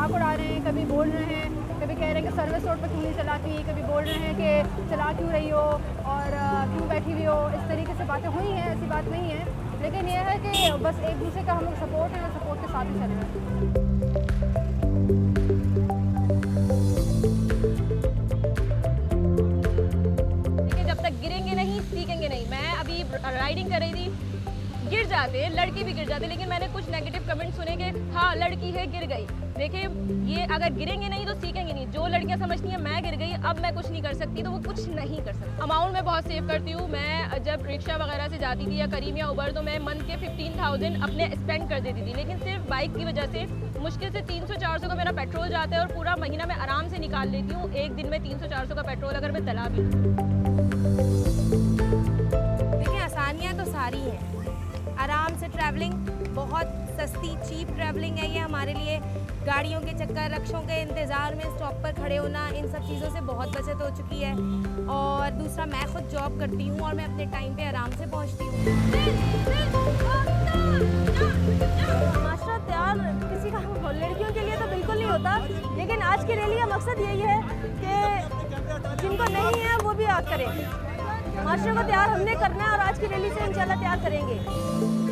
मजाक उड़ा रहे हैं, कभी बोल रहे हैं, कभी कह रहे हैं कि सर्विस रोड पर क्यों नहीं चलाती, कभी बोल रहे हैं कि चला क्यों रही हो और क्यों बैठी हुई हो। इस तरीके से बातें हुई हैं, ऐसी बात नहीं है, लेकिन यह है कि बस एक दूसरे का हम लोग सपोर्ट है और सपोर्ट के साथ ही चल रहे हैं। गिरेंगे नहीं, सीखेंगे नहीं। मैं अभी राइडिंग कर रही थी, गिर जाते, लड़के भी गिर जाते, लेकिन मैंने कुछ नेगेटिव कमेंट सुने कि हाँ लड़की है गिर गई। देखिए ये अगर गिरेंगे नहीं तो सीखेंगे नहीं। जो लड़कियां समझती हैं मैं गिर गई अब मैं कुछ नहीं कर सकती, तो वो कुछ नहीं कर सकती। अमाउंट मैं बहुत सेव करती हूँ। मैं जब रिक्शा वगैरह से जाती थी या करीम या उबर, तो मैं मंथ के 15,000 अपने स्पेंड कर देती थी, लेकिन सिर्फ बाइक की वजह से मुश्किल से 300-400 का मेरा पेट्रोल जाता है और पूरा महीना मैं आराम से निकाल लेती हूँ। एक दिन में 300-400 का पेट्रोल अगर मैं डला भी। देखिए आसानियाँ तो सारी हैं, आराम से ट्रैवलिंग, बहुत सस्ती चीप ट्रैवलिंग है ये हमारे लिए। गाड़ियों के चक्कर, रक्षों के इंतज़ार में स्टॉप पर खड़े होना, इन सब चीज़ों से बहुत बचत हो चुकी है। और दूसरा मैं खुद जॉब करती हूँ और मैं अपने टाइम पे आराम से पहुँचती हूँ। माशरा तैयार किसी का लड़कियों के लिए तो बिल्कुल नहीं होता, लेकिन आज की रैली का मकसद यही है कि जिनको नहीं है वो भी करें। माशरे को तैयार हमने करना है और आज की रैली से इंशाल्लाह तैयार करेंगे।